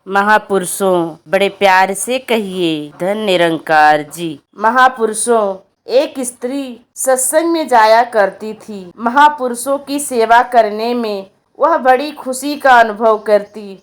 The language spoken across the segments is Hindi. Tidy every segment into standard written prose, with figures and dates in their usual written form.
महापुरुषों, बड़े प्यार से कहिए धन निरंकार जी। महापुरुषों, एक स्त्री सत्संग में जाया करती थी। महापुरुषों की सेवा करने में वह बड़ी खुशी का अनुभव करती,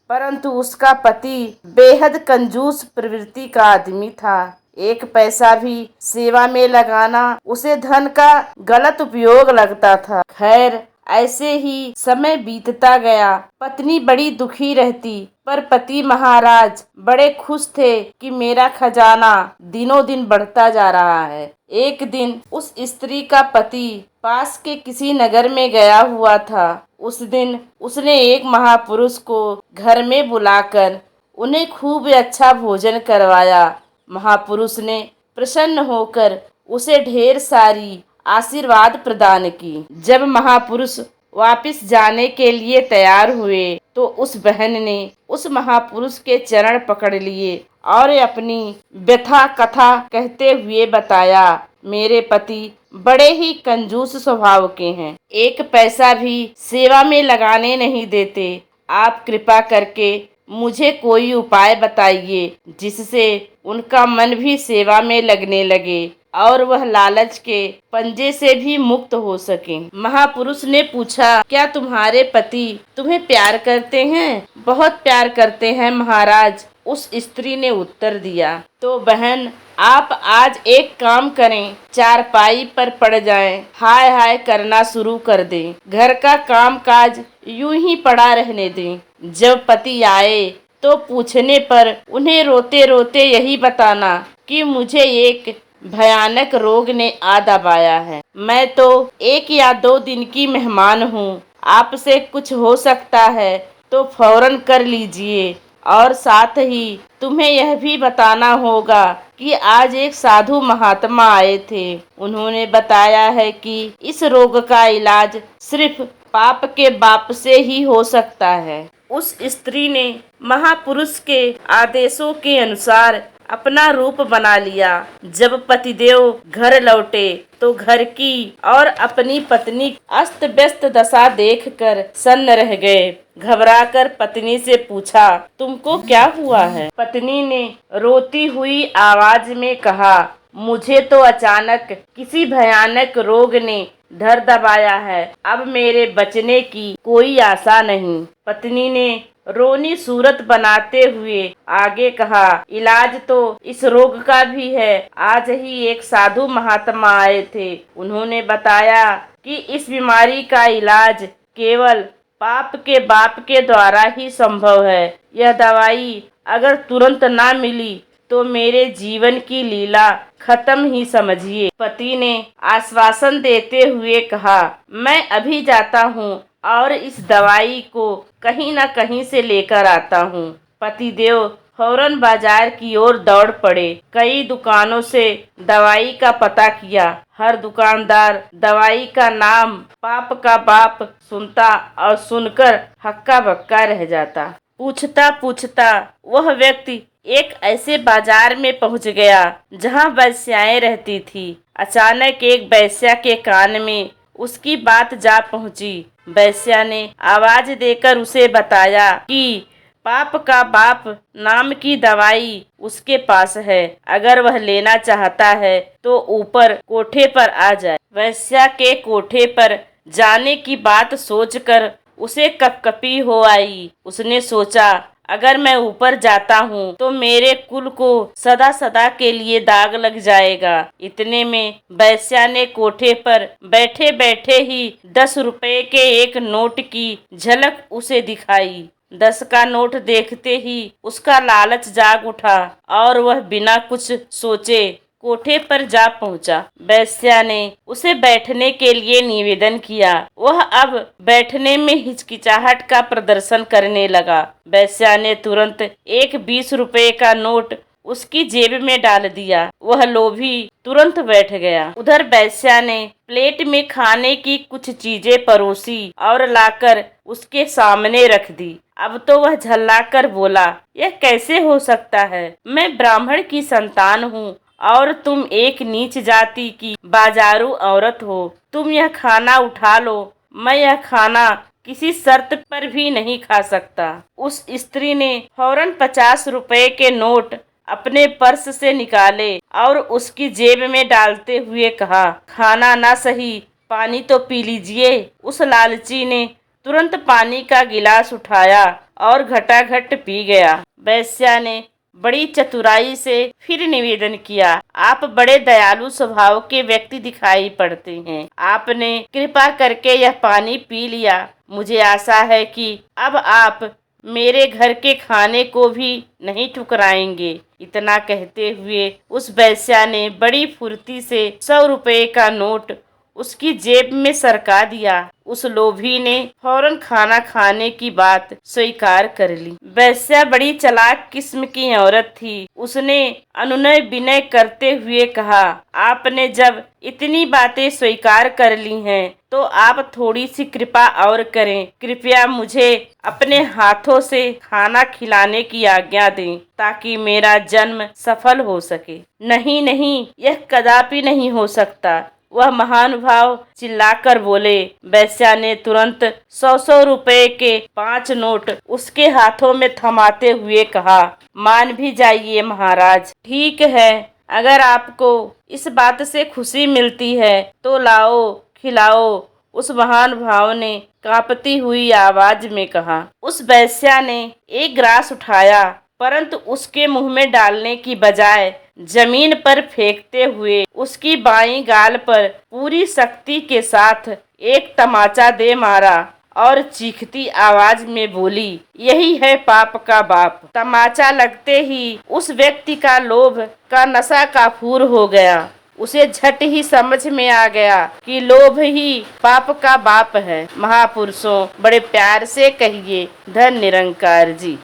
परंतु उसका पति बेहद कंजूस प्रवृत्ति का आदमी था। एक पैसा भी सेवा में लगाना उसे धन का गलत उपयोग लगता था। खैर, ऐसे ही समय बीतता गया। पत्नी बड़ी दुखी रहती, पर पति महाराज बड़े खुश थे कि मेरा खजाना दिनों दिन बढ़ता जा रहा है। एक दिन उस स्त्री का पति पास के किसी नगर में गया हुआ था। उस दिन उसने एक महापुरुष को घर में बुलाकर उन्हें खूब अच्छा भोजन करवाया। महापुरुष ने प्रसन्न होकर उसे ढेर सारी आशीर्वाद प्रदान की। जब महापुरुष वापस जाने के लिए तैयार हुए तो उस बहन ने उस महापुरुष के चरण पकड़ लिए और अपनी व्यथा कथा कहते हुए बताया, मेरे पति बड़े ही कंजूस स्वभाव के हैं, एक पैसा भी सेवा में लगाने नहीं देते। आप कृपा करके मुझे कोई उपाय बताइए जिससे उनका मन भी सेवा में लगने लगे और वह लालच के पंजे से भी मुक्त हो सके। महापुरुष ने पूछा, क्या तुम्हारे पति तुम्हें प्यार करते हैं? बहुत प्यार करते हैं महाराज, उस स्त्री ने उत्तर दिया। तो बहन, आप आज एक काम करें, चारपाई पर पड़ जाएं, हाय हाय करना शुरू कर दें, घर का काम काज यूं ही पड़ा रहने दें। जब पति आए तो पूछने पर उन्हें रोते रोते यही बताना कि मुझे एक भयानक रोग ने आ दबाया है। मैं तो 1 या 2 दिन की मेहमान हूँ, आपसे कुछ हो सकता है तो फौरन कर लीजिए। और साथ ही तुम्हें यह भी बताना होगा कि आज एक साधु महात्मा आए थे। उन्होंने बताया है कि इस रोग का इलाज सिर्फ पाप के बाप से ही हो सकता है। उस स्त्री ने महापुरुष के आदेशों के अनुसार अपना रूप बना लिया। जब पतिदेव घर लौटे तो घर की और अपनी पत्नी अस्त व्यस्त दशा देखकर सन्न रह गए। घबराकर पत्नी से पूछा, तुमको क्या हुआ है? पत्नी ने रोती हुई आवाज में कहा, मुझे तो अचानक किसी भयानक रोग ने धर दबाया है, अब मेरे बचने की कोई आशा नहीं। पत्नी ने रोनी सूरत बनाते हुए आगे कहा, इलाज तो इस रोग का भी है। आज ही एक साधु महात्मा आए थे, उन्होंने बताया कि इस बीमारी का इलाज केवल पाप के बाप के द्वारा ही संभव है। यह दवाई अगर तुरंत ना मिली तो मेरे जीवन की लीला खत्म ही समझिए। पति ने आश्वासन देते हुए कहा, मैं अभी जाता हूँ और इस दवाई को कहीं न कहीं से लेकर आता हूँ। पतिदेव फौरन बाजार की ओर दौड़ पड़े। कई दुकानों से दवाई का पता किया। हर दुकानदार दवाई का नाम पाप का बाप सुनता और सुनकर हक्का बक्का रह जाता। पूछता पूछता वह व्यक्ति एक ऐसे बाजार में पहुंच गया जहां वैश्याएं रहती थी। अचानक एक वैश्या के कान में उसकी बात जा पहुंची। वैश्या ने आवाज देकर उसे बताया कि पाप का बाप नाम की दवाई उसके पास है, अगर वह लेना चाहता है तो ऊपर कोठे पर आ जाए। वैश्या के कोठे पर जाने की बात सोचकर उसे कपकपी हो आई। उसने सोचा, अगर मैं ऊपर जाता हूँ तो मेरे कुल को सदा सदा के लिए दाग लग जाएगा। इतने में वैश्या ने कोठे पर बैठे बैठे ही 10 रुपए के एक नोट की झलक उसे दिखाई। 10 का नोट देखते ही उसका लालच जाग उठा और वह बिना कुछ सोचे कोठे पर जा पहुंचा। वैश्या ने उसे बैठने के लिए निवेदन किया। वह अब बैठने में हिचकिचाहट का प्रदर्शन करने लगा। वैश्या ने तुरंत एक 20 रुपए का नोट उसकी जेब में डाल दिया। वह लोभी तुरंत बैठ गया। उधर वैश्या ने प्लेट में खाने की कुछ चीजें परोसी और लाकर उसके सामने रख दी। अब तो वह झल्लाकर बोला, यह कैसे हो सकता है? मैं ब्राह्मण की संतान हूँ और तुम एक नीच जाति की बाजारू औरत हो। तुम यह खाना उठा लो। मैं यह खाना किसी शर्त पर भी नहीं खा सकता। उस स्त्री ने फौरन 50 रुपए के नोट अपने पर्स से निकाले और उसकी जेब में डालते हुए कहा, खाना ना सही, पानी तो पी लीजिए। उस लालची ने तुरंत पानी का गिलास उठाया और घटाघट पी गया। वेश्या ने बड़ी चतुराई से फिर निवेदन किया, आप बड़े दयालु स्वभाव के व्यक्ति दिखाई पड़ते हैं। आपने कृपा करके यह पानी पी लिया। मुझे आशा है कि अब आप मेरे घर के खाने को भी नहीं ठुकराएंगे। इतना कहते हुए उस वेश्या ने बड़ी फुर्ती से 100 रुपए का नोट उसकी जेब में सरका दिया। उस लोभी ने फौरन खाना खाने की बात स्वीकार कर ली। वेश्या बड़ी चालाक किस्म की औरत थी। उसने अनुनय विनय करते हुए कहा, आपने जब इतनी बातें स्वीकार कर ली हैं तो आप थोड़ी सी कृपा और करें। कृपया मुझे अपने हाथों से खाना खिलाने की आज्ञा दें ताकि मेरा जन्म सफल हो सके। नहीं नहीं, यह कदापि नहीं हो सकता, वह महानुभाव चिल्लाकर बोले। वेश्या ने तुरंत 100 रुपए के 5 नोट उसके हाथों में थमाते हुए कहा, मान भी जाइए महाराज। ठीक है, अगर आपको इस बात से खुशी मिलती है तो लाओ खिलाओ, उस महानुभाव ने कांपती हुई आवाज में कहा। उस वेश्या ने एक ग्रास उठाया परंतु उसके मुंह में डालने की बजाय जमीन पर फेंकते हुए उसकी बाईं गाल पर पूरी शक्ति के साथ एक तमाचा दे मारा और चीखती आवाज में बोली, यही है पाप का बाप। तमाचा लगते ही उस व्यक्ति का लोभ का नशा काफूर हो गया। उसे झट ही समझ में आ गया कि लोभ ही पाप का बाप है। महापुरुषों, बड़े प्यार से कहिए, धन निरंकार जी।